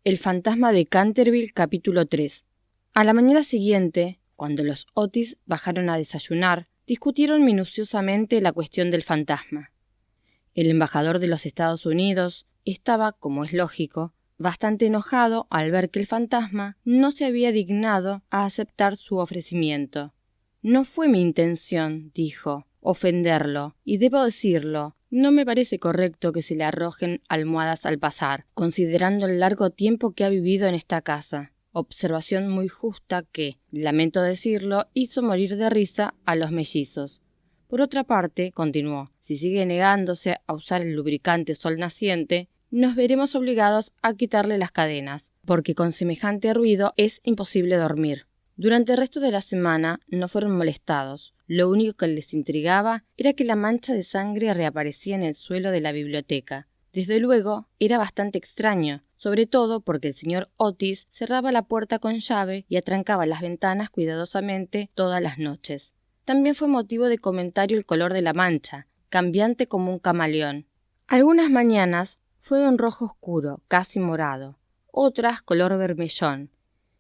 El fantasma de Canterville, capítulo 3. A la mañana siguiente, cuando los Otis bajaron a desayunar, discutieron minuciosamente la cuestión del fantasma. El embajador de los Estados Unidos estaba, como es lógico, bastante enojado al ver que el fantasma no se había dignado a aceptar su ofrecimiento. «No fue mi intención», dijo, «ofenderlo, y debo decirlo, no me parece correcto que se le arrojen almohadas al pasar, considerando el largo tiempo que ha vivido en esta casa». Observación muy justa que, lamento decirlo, hizo morir de risa a los mellizos. Por otra parte, continuó, si sigue negándose a usar el lubricante sol naciente, nos veremos obligados a quitarle las cadenas, porque con semejante ruido es imposible dormir. Durante el resto de la semana no fueron molestados. Lo único que les intrigaba era que la mancha de sangre reaparecía en el suelo de la biblioteca. Desde luego, era bastante extraño, sobre todo porque el señor Otis cerraba la puerta con llave y atrancaba las ventanas cuidadosamente todas las noches. También fue motivo de comentario el color de la mancha, cambiante como un camaleón. Algunas mañanas fue de un rojo oscuro, casi morado, otras color vermellón.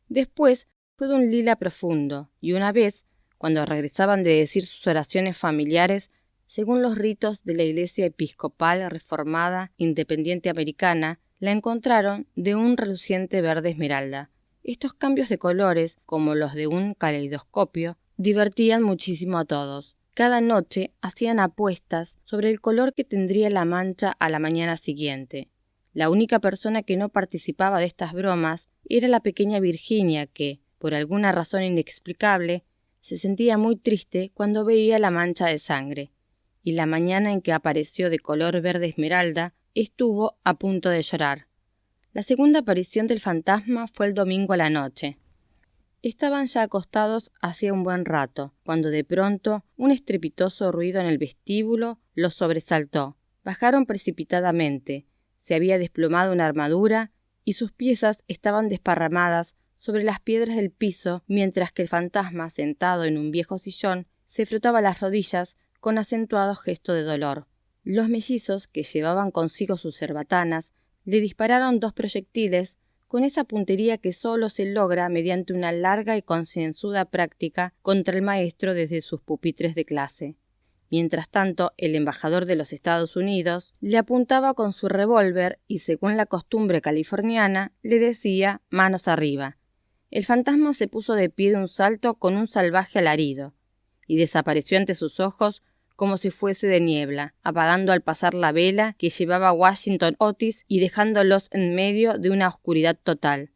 Después fue de un lila profundo, y una vez, cuando regresaban de decir sus oraciones familiares, según los ritos de la Iglesia Episcopal Reformada Independiente Americana, la encontraron de un reluciente verde esmeralda. Estos cambios de colores, como los de un caleidoscopio, divertían muchísimo a todos. Cada noche hacían apuestas sobre el color que tendría la mancha a la mañana siguiente. La única persona que no participaba de estas bromas era la pequeña Virginia que, por alguna razón inexplicable, se sentía muy triste cuando veía la mancha de sangre, y la mañana en que apareció de color verde esmeralda estuvo a punto de llorar. La segunda aparición del fantasma fue el domingo a la noche. Estaban ya acostados hacía un buen rato, cuando de pronto un estrepitoso ruido en el vestíbulo los sobresaltó. Bajaron precipitadamente. Se había desplomado una armadura y sus piezas estaban desparramadas sobre las piedras del piso, mientras que el fantasma, sentado en un viejo sillón, se frotaba las rodillas con acentuado gesto de dolor. Los mellizos, que llevaban consigo sus cerbatanas, le dispararon 2 proyectiles con esa puntería que sólo se logra mediante una larga y concienzuda práctica contra el maestro desde sus pupitres de clase. Mientras tanto, el embajador de los Estados Unidos le apuntaba con su revólver y, según la costumbre californiana, le decía «manos arriba». El fantasma se puso de pie de un salto con un salvaje alarido y desapareció ante sus ojos como si fuese de niebla, apagando al pasar la vela que llevaba Washington Otis y dejándolos en medio de una oscuridad total.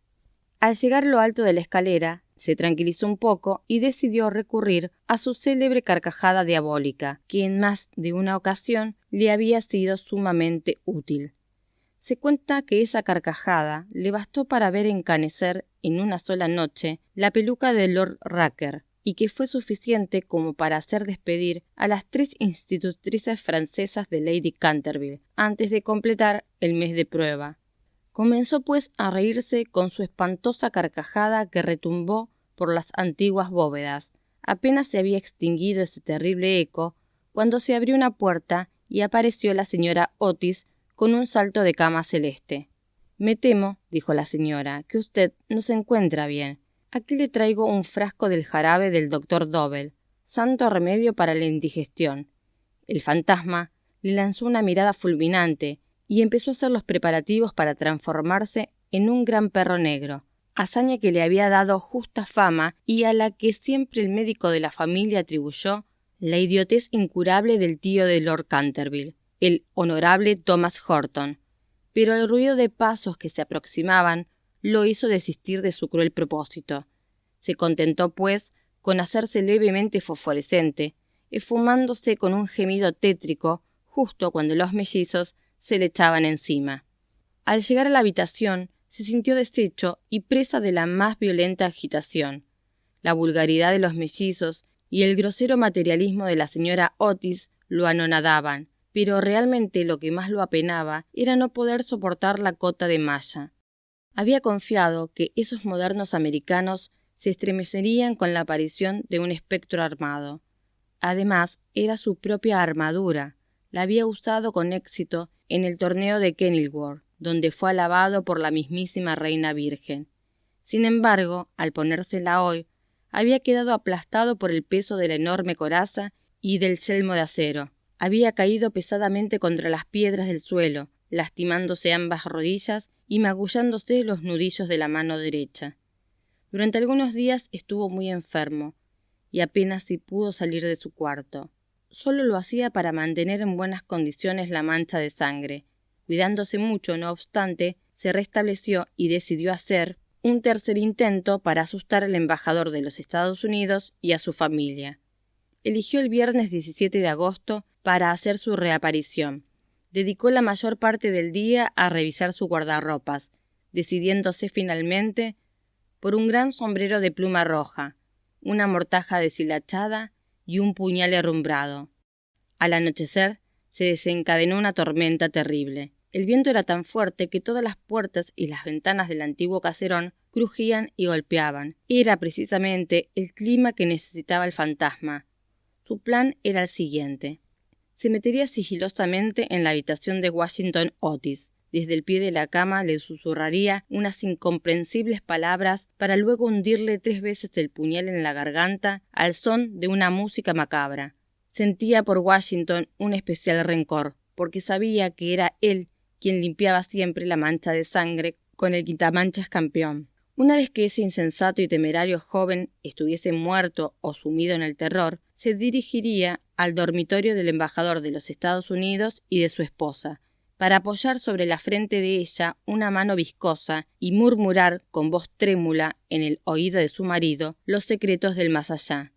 Al llegar a lo alto de la escalera, se tranquilizó un poco y decidió recurrir a su célebre carcajada diabólica, que en más de una ocasión le había sido sumamente útil. Se cuenta que esa carcajada le bastó para ver encanecer en una sola noche la peluca de Lord Rucker, y que fue suficiente como para hacer despedir a las 3 institutrices francesas de Lady Canterville antes de completar el mes de prueba. Comenzó pues a reírse con su espantosa carcajada que retumbó por las antiguas bóvedas. Apenas se había extinguido ese terrible eco cuando se abrió una puerta y apareció la señora Otis con un salto de cama celeste. «Me temo», dijo la señora, «que usted no se encuentra bien. Aquí le traigo un frasco del jarabe del doctor Dobell, santo remedio para la indigestión». El fantasma le lanzó una mirada fulminante y empezó a hacer los preparativos para transformarse en un gran perro negro, hazaña que le había dado justa fama y a la que siempre el médico de la familia atribuyó la idiotez incurable del tío de Lord Canterville, el honorable Thomas Horton. Pero el ruido de pasos que se aproximaban lo hizo desistir de su cruel propósito. Se contentó, pues, con hacerse levemente fosforescente, esfumándose con un gemido tétrico justo cuando los mellizos se le echaban encima. Al llegar a la habitación, se sintió deshecho y presa de la más violenta agitación. La vulgaridad de los mellizos y el grosero materialismo de la señora Otis lo anonadaban, pero realmente lo que más lo apenaba era no poder soportar la cota de malla. Había confiado que esos modernos americanos se estremecerían con la aparición de un espectro armado. Además, era su propia armadura. La había usado con éxito en el torneo de Kenilworth, donde fue alabado por la mismísima Reina Virgen. Sin embargo, al ponérsela hoy, había quedado aplastado por el peso de la enorme coraza y del yelmo de acero. Había caído pesadamente contra las piedras del suelo, lastimándose ambas rodillas y magullándose los nudillos de la mano derecha. Durante algunos días estuvo muy enfermo, y apenas si pudo salir de su cuarto. Solo lo hacía para mantener en buenas condiciones la mancha de sangre. Cuidándose mucho, no obstante, se restableció y decidió hacer un tercer intento para asustar al embajador de los Estados Unidos y a su familia. Eligió el viernes 17 de agosto para hacer su reaparición. Dedicó la mayor parte del día a revisar su guardarropas, decidiéndose finalmente por un gran sombrero de pluma roja, una mortaja deshilachada y un puñal herrumbrado. Al anochecer se desencadenó una tormenta terrible. El viento era tan fuerte que todas las puertas y las ventanas del antiguo caserón crujían y golpeaban. Era precisamente el clima que necesitaba el fantasma. Su plan era el siguiente. Se metería sigilosamente en la habitación de Washington Otis. Desde el pie de la cama le susurraría unas incomprensibles palabras para luego hundirle 3 veces el puñal en la garganta al son de una música macabra. Sentía por Washington un especial rencor, porque sabía que era él quien limpiaba siempre la mancha de sangre con el quitamanchas campeón. Una vez que ese insensato y temerario joven estuviese muerto o sumido en el terror, se dirigiría al dormitorio del embajador de los Estados Unidos y de su esposa, para apoyar sobre la frente de ella una mano viscosa y murmurar con voz trémula en el oído de su marido los secretos del más allá.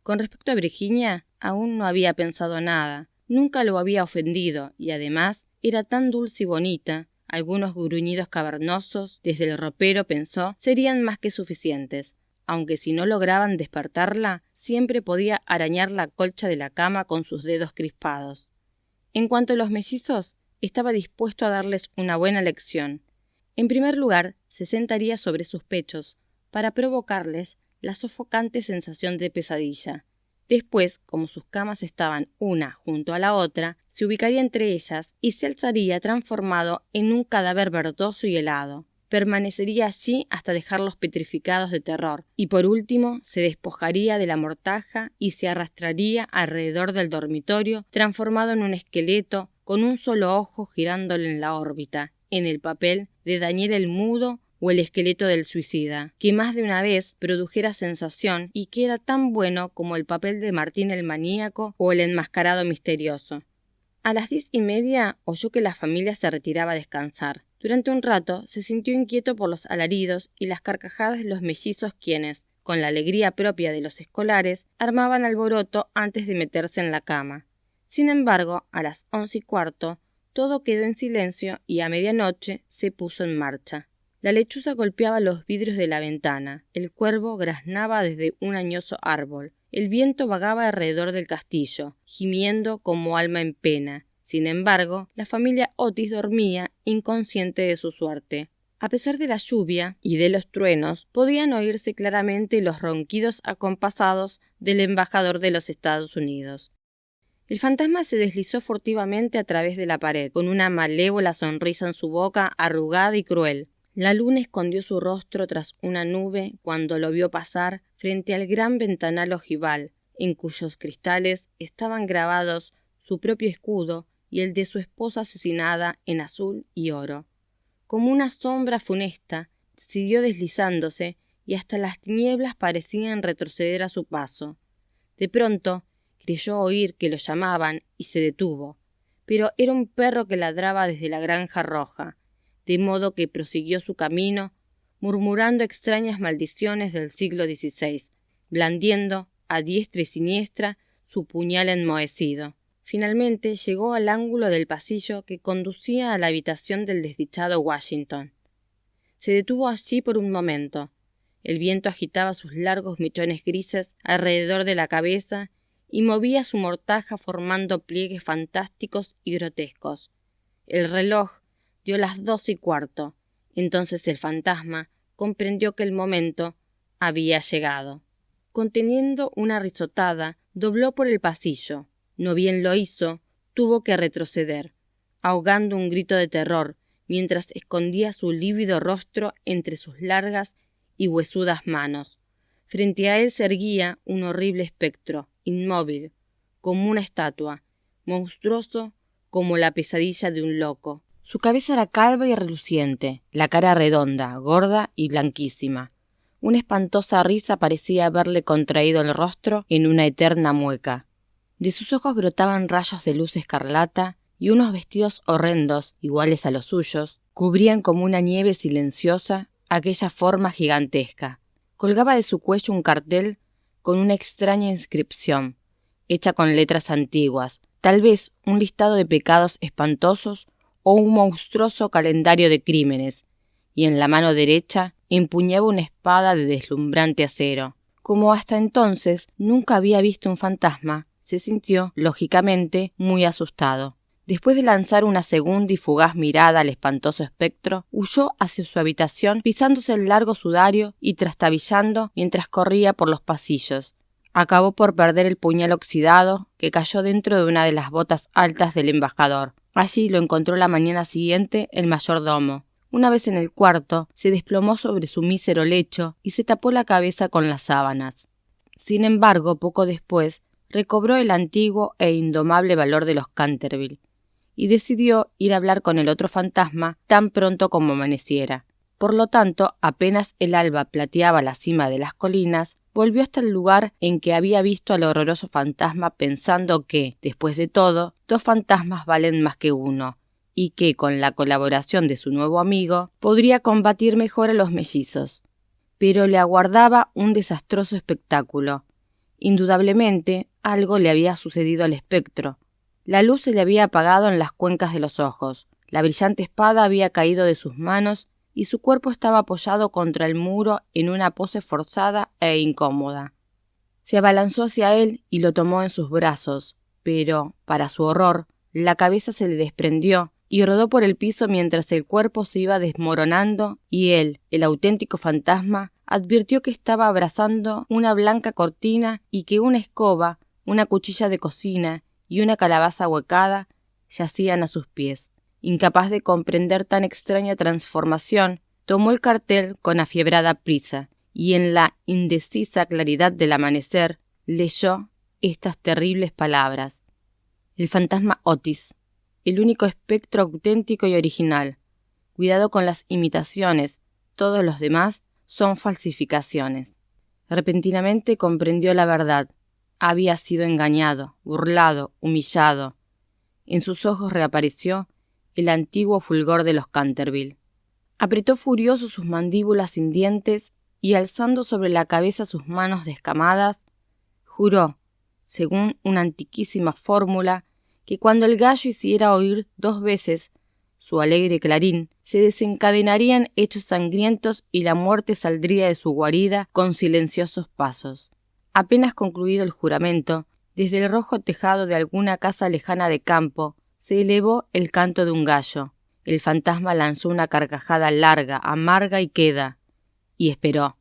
Con respecto a Virginia, aún no había pensado nada, nunca lo había ofendido y además era tan dulce y bonita. Algunos gruñidos cavernosos desde el ropero, pensó, serían más que suficientes, aunque si no lograban despertarla, siempre podía arañar la colcha de la cama con sus dedos crispados. En cuanto a los mellizos, estaba dispuesto a darles una buena lección. En primer lugar, se sentaría sobre sus pechos, para provocarles la sofocante sensación de pesadilla. Después, como sus camas estaban una junto a la otra, se ubicaría entre ellas y se alzaría transformado en un cadáver verdoso y helado. Permanecería allí hasta dejarlos petrificados de terror, y por último se despojaría de la mortaja y se arrastraría alrededor del dormitorio, transformado en un esqueleto con un solo ojo girándole en la órbita, en el papel de Daniel el Mudo o el esqueleto del suicida, que más de una vez produjera sensación y que era tan bueno como el papel de Martín el maníaco o el enmascarado misterioso. A las 10:30 oyó que la familia se retiraba a descansar. Durante un rato se sintió inquieto por los alaridos y las carcajadas de los mellizos quienes, con la alegría propia de los escolares, armaban alboroto antes de meterse en la cama. Sin embargo, a las 11:15 todo quedó en silencio y a medianoche se puso en marcha. La lechuza golpeaba los vidrios de la ventana, el cuervo graznaba desde un añoso árbol, el viento vagaba alrededor del castillo, gimiendo como alma en pena. Sin embargo, la familia Otis dormía, inconsciente de su suerte. A pesar de la lluvia y de los truenos, podían oírse claramente los ronquidos acompasados del embajador de los Estados Unidos. El fantasma se deslizó furtivamente a través de la pared, con una malévola sonrisa en su boca arrugada y cruel. La luna escondió su rostro tras una nube cuando lo vio pasar frente al gran ventanal ojival, en cuyos cristales estaban grabados su propio escudo y el de su esposa asesinada en azul y oro. Como una sombra funesta, siguió deslizándose y hasta las tinieblas parecían retroceder a su paso. De pronto creyó oír que lo llamaban y se detuvo, pero era un perro que ladraba desde la granja roja, de modo que prosiguió su camino, murmurando extrañas maldiciones del siglo XVI, blandiendo a diestra y siniestra su puñal enmohecido. Finalmente llegó al ángulo del pasillo que conducía a la habitación del desdichado Washington. Se detuvo allí por un momento. El viento agitaba sus largos mechones grises alrededor de la cabeza y movía su mortaja formando pliegues fantásticos y grotescos. El reloj dio las 2:15. Entonces el fantasma comprendió que el momento había llegado. Conteniendo una risotada, dobló por el pasillo. No bien lo hizo, tuvo que retroceder, ahogando un grito de terror mientras escondía su lívido rostro entre sus largas y huesudas manos. Frente a él se erguía un horrible espectro, inmóvil, como una estatua, monstruoso como la pesadilla de un loco. Su cabeza era calva y reluciente, la cara redonda, gorda y blanquísima. Una espantosa risa parecía haberle contraído el rostro en una eterna mueca. De sus ojos brotaban rayos de luz escarlata y unos vestidos horrendos, iguales a los suyos, cubrían como una nieve silenciosa aquella forma gigantesca. Colgaba de su cuello un cartel con una extraña inscripción, hecha con letras antiguas, tal vez un listado de pecados espantosos o un monstruoso calendario de crímenes, y en la mano derecha empuñaba una espada de deslumbrante acero. Como hasta entonces nunca había visto un fantasma, se sintió, lógicamente, muy asustado. Después de lanzar una segunda y fugaz mirada al espantoso espectro, huyó hacia su habitación pisándose el largo sudario y trastabillando mientras corría por los pasillos. Acabó por perder el puñal oxidado que cayó dentro de una de las botas altas del embajador. Allí lo encontró la mañana siguiente el mayordomo. Una vez en el cuarto, se desplomó sobre su mísero lecho y se tapó la cabeza con las sábanas. Sin embargo, poco después, recobró el antiguo e indomable valor de los Canterville y decidió ir a hablar con el otro fantasma tan pronto como amaneciera. Por lo tanto, apenas el alba plateaba la cima de las colinas, volvió hasta el lugar en que había visto al horroroso fantasma pensando que, después de todo, 2 fantasmas valen más que uno, y que, con la colaboración de su nuevo amigo, podría combatir mejor a los mellizos. Pero le aguardaba un desastroso espectáculo. Indudablemente, algo le había sucedido al espectro. La luz se le había apagado en las cuencas de los ojos, la brillante espada había caído de sus manos y su cuerpo estaba apoyado contra el muro en una pose forzada e incómoda. Se abalanzó hacia él y lo tomó en sus brazos, pero, para su horror, la cabeza se le desprendió y rodó por el piso mientras el cuerpo se iba desmoronando y él, el auténtico fantasma, advirtió que estaba abrazando una blanca cortina y que una escoba, una cuchilla de cocina y una calabaza ahuecada yacían a sus pies. Incapaz de comprender tan extraña transformación, tomó el cartel con afiebrada prisa y en la indecisa claridad del amanecer leyó estas terribles palabras. El fantasma Otis, el único espectro auténtico y original. Cuidado con las imitaciones, todos los demás son falsificaciones. Repentinamente comprendió la verdad. Había sido engañado, burlado, humillado. En sus ojos reapareció el antiguo fulgor de los Canterville. Apretó furioso sus mandíbulas sin dientes y alzando sobre la cabeza sus manos descamadas, juró, según una antiquísima fórmula, que cuando el gallo hiciera oír 2 veces su alegre clarín, se desencadenarían hechos sangrientos y la muerte saldría de su guarida con silenciosos pasos. Apenas concluido el juramento, desde el rojo tejado de alguna casa lejana de campo, se elevó el canto de un gallo. El fantasma lanzó una carcajada larga, amarga y queda, y esperó.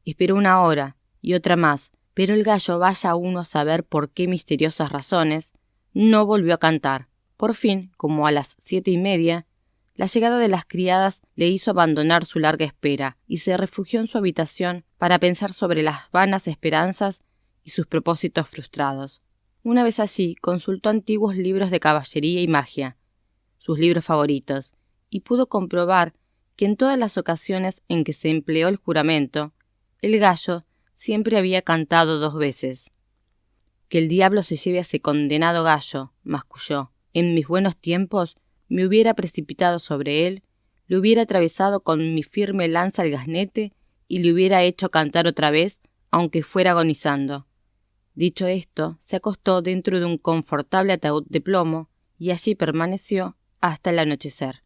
Esperó 1 hora, y otra más, pero el gallo, vaya uno a saber por qué misteriosas razones, no volvió a cantar. Por fin, como a las 7:30, la llegada de las criadas le hizo abandonar su larga espera, y se refugió en su habitación para pensar sobre las vanas esperanzas y sus propósitos frustrados. Una vez allí, consultó antiguos libros de caballería y magia, sus libros favoritos, y pudo comprobar que en todas las ocasiones en que se empleó el juramento, el gallo siempre había cantado 2 veces. Que el diablo se lleve a ese condenado gallo, masculló. En mis buenos tiempos me hubiera precipitado sobre él, le hubiera atravesado con mi firme lanza el gaznete y le hubiera hecho cantar otra vez, aunque fuera agonizando. Dicho esto, se acostó dentro de un confortable ataúd de plomo y allí permaneció hasta el anochecer.